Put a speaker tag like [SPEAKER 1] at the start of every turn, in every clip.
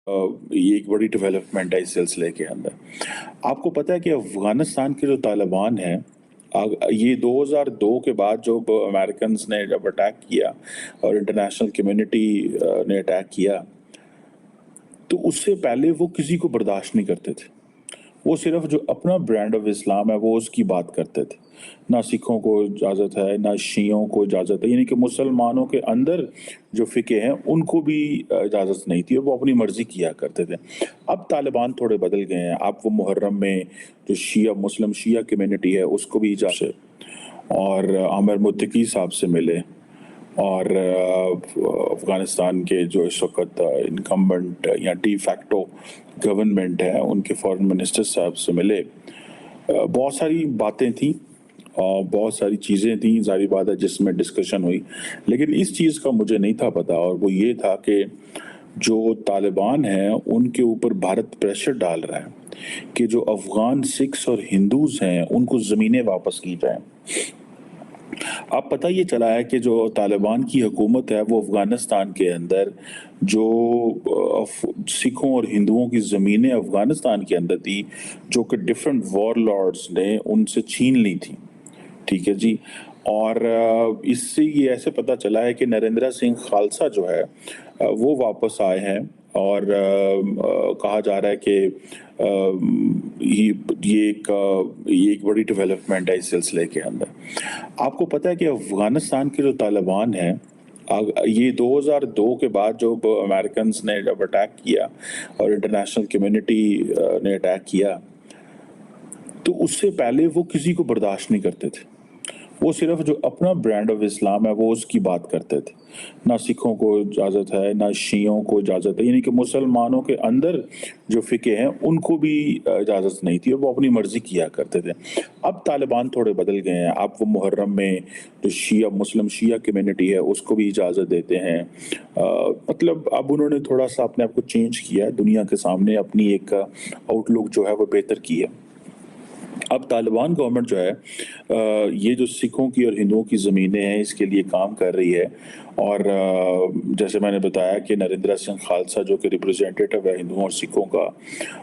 [SPEAKER 1] یہ ایک بڑی ڈیولپمنٹ ہے اس سلسلے کے اندر۔ آپ کو پتہ ہے کہ افغانستان کے جو طالبان ہیں، یہ 2002 کے بعد جو امریکنز نے جب اٹیک کیا اور انٹرنیشنل کمیونٹی نے اٹیک کیا، تو اس سے پہلے وہ کسی کو برداشت نہیں کرتے تھے۔ وہ صرف جو اپنا برانڈ آف اسلام ہے وہ اس کی بات کرتے تھے۔ نہ سکھوں کو اجازت ہے، نہ شیعوں کو اجازت ہے، یعنی کہ مسلمانوں کے اندر جو فقہ ہیں ان کو بھی اجازت نہیں تھی، اور وہ اپنی مرضی کیا کرتے تھے۔ اب طالبان تھوڑے بدل گئے ہیں۔ آپ وہ محرم میں جو مسلم شیعہ کمیونٹی ہے اس کو بھی اجازت، اور عامر متقی صاحب سے ملے، اور افغانستان کے جو اس وقت انکمبنٹ یا ڈی فیکٹو گورنمنٹ ہے ان کے فارن منسٹر صاحب سے ملے۔ بہت ساری باتیں تھیں اور بہت ساری چیزیں تھیں، ظاہری بات ہے جس میں ڈسکشن ہوئی، لیکن اس چیز کا مجھے نہیں تھا پتہ، اور وہ یہ تھا کہ جو طالبان ہیں ان کے اوپر بھارت پریشر ڈال رہا ہے کہ جو افغان سکھس اور ہندوز ہیں ان کو زمینیں واپس کی جائیں۔ اب پتہ یہ چلا ہے کہ جو طالبان کی حکومت ہے وہ افغانستان کے اندر جو سکھوں اور ہندوؤں کی زمینیں افغانستان کے اندر تھی، جو کہ ڈیفرنٹ وار لارڈز نے ان سے چھین لی تھی، ٹھیک ہے جی۔ اور اس سے یہ ایسے پتہ چلا ہے کہ نریندر سنگھ خالصہ جو ہے وہ واپس آئے ہیں، اور کہا جا رہا ہے کہ یہ ایک بڑی ڈیولپمنٹ ہے اس سلسلے کے اندر۔ آپ کو پتہ ہے کہ افغانستان کے جو طالبان ہیں، یہ 2002 کے بعد جو امریکنز نے جب اٹیک کیا اور انٹرنیشنل کمیونٹی نے اٹیک کیا، تو اس سے پہلے وہ کسی کو برداشت نہیں کرتے تھے۔ وہ صرف جو اپنا برانڈ آف اسلام ہے وہ اس کی بات کرتے تھے۔ نہ سکھوں کو اجازت ہے، نہ شیعوں کو اجازت ہے، یعنی کہ مسلمانوں کے اندر جو فقہ ہیں ان کو بھی اجازت نہیں تھی، اور وہ اپنی مرضی کیا کرتے تھے۔ اب طالبان تھوڑے بدل گئے ہیں۔ آپ وہ محرم میں جو مسلم شیعہ کمیونٹی ہے اس کو بھی اجازت دیتے ہیں۔ مطلب اب انہوں نے تھوڑا سا اپنے آپ کو چینج کیا، دنیا کے سامنے اپنی ایک آؤٹ لک جو ہے وہ بہتر کی ہے۔ اب طالبان گورنمنٹ جو ہے یہ جو سکھوں کی اور ہندوؤں کی زمینیں ہیں اس کے لیے کام کر رہی ہے، اور جیسے میں نے بتایا کہ نریندر سنگھ خالصہ جو کہ ریپریزنٹیٹو ہے ہندوؤں اور سکھوں کا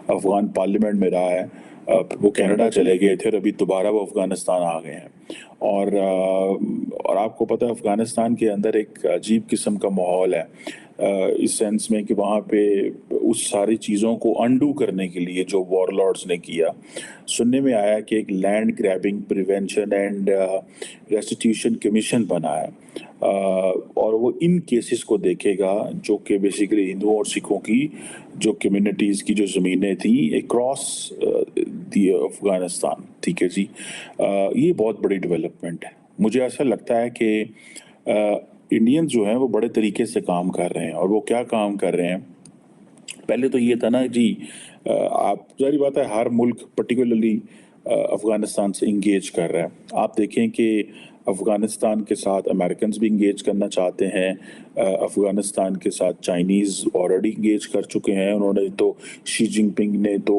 [SPEAKER 1] افغان پارلیمنٹ میں رہا ہے، وہ کینیڈا چلے گئے تھے اور ابھی دوبارہ وہ افغانستان آ گئے ہیں۔ اور آپ کو پتہ ہے افغانستان کے اندر ایک عجیب قسم کا ماحول ہے، اس سینس میں کہ وہاں پہ اس ساری چیزوں کو انڈو کرنے کے لیے جو وار لارڈز نے کیا، سننے میں آیا کہ ایک land grabbing prevention and restitution commission بنا ہے، اور وہ ان کیسز کو دیکھے گا جو کہ بیسیکلی ہندوؤں اور سکھوں کی جو کمیونٹیز کی جو زمینیں تھیں اکراس دی افغانستان، ٹھیک ہے جی۔ یہ بہت بڑی ڈیولپمنٹ ہے۔ مجھے ایسا لگتا ہے کہ انڈینز جو ہیں وہ بڑے طریقے سے کام کر رہے ہیں، اور وہ کیا کام کر رہے ہیں؟ پہلے تو یہ تھا نا جی، آپ ظاہری بات ہے ہر ملک پرٹیکولرلی افغانستان سے انگیج کر رہا ہے۔ آپ دیکھیں کہ افغانستان کے ساتھ امریکنز بھی انگیج کرنا چاہتے ہیں، افغانستان کے ساتھ چائنیز آلریڈی انگیج کر چکے ہیں۔ انہوں نے تو شی جن پنگ نے تو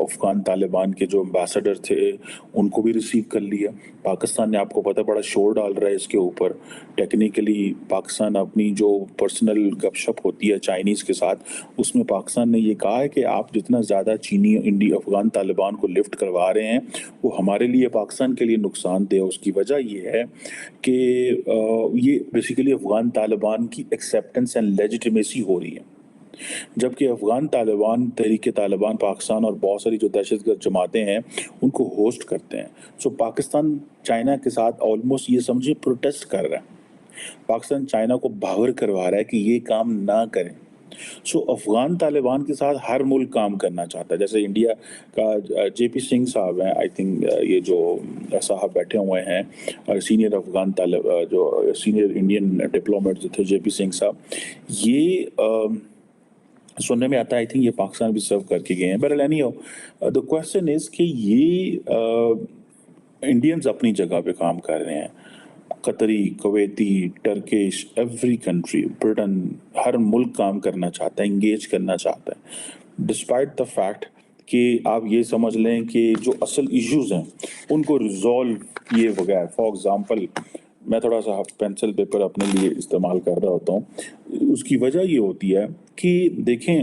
[SPEAKER 1] افغان طالبان کے جو امبیسڈر تھے ان کو بھی ریسیو کر لیا۔ پاکستان نے آپ کو پتہ بڑا شور ڈال رہا ہے اس کے اوپر۔ ٹیکنیکلی پاکستان اپنی جو پرسنل گپ شپ ہوتی ہے چائنیز کے ساتھ، اس میں پاکستان نے یہ کہا ہے کہ آپ جتنا زیادہ چینی افغان طالبان کو لفٹ کروا رہے ہیں وہ ہمارے لیے، پاکستان کے لیے نقصان دہ ہے۔ اس کی وجہ یہ ہے کہ یہ بیسیکلی افغان طالبان کی ایکسیپٹنس اینڈ لیجیٹیمیسی ہو رہی ہے، جبکہ افغان طالبان، تحریک طالبان پاکستان اور بہت ساری جو دہشت گرد جماعتیں ہیں ان کو ہوسٹ کرتے ہیں۔ سو پاکستان چائنا کے ساتھ آلموسٹ یہ سمجھے پروٹیسٹ کر رہا ہے۔ پاکستان چائنا کو باور کروا رہا ہے کہ یہ کام نہ کریں۔ سو افغان طالبان کے ساتھ ہر ملک کام کرنا چاہتا ہے۔ جیسے انڈیا کا جے پی سنگھ صاحب ہیں، آئی تھنک یہ جو صاحب بیٹھے ہوئے ہیں سینئر افغان جو سینئر انڈین ڈپلومیٹ جو تھے، جے پی سنگھ صاحب، یہ سننے میں آتا ہے آئی تھنک یہ پاکستان بھی سرو کر کے گئے ہیں۔ بہرحال اینی ہو، دا کویسچن از کہ یہ انڈینز اپنی جگہ پہ کام کر رہے ہیں۔ قطری، کویتی، ٹرکش، ایوری کنٹری، برٹن، ہر ملک کام کرنا چاہتا ہے، انگیج کرنا چاہتا ہے، ڈسپائٹ دا فیکٹ کہ آپ یہ سمجھ لیں کہ جو اصل ایشوز ہیں ان کو ریزالو کیے بغیر، فار ایگزامپل میں تھوڑا سا پینسل پیپر اپنے لیے استعمال کر رہا ہوتا ہوں، اس کی وجہ یہ ہوتی ہے کہ دیکھیں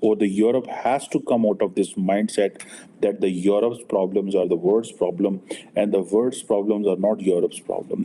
[SPEAKER 1] or the Europe has to come out of this mindset that the Europe's problems are the world's problem and the world's problems are not Europe's problem।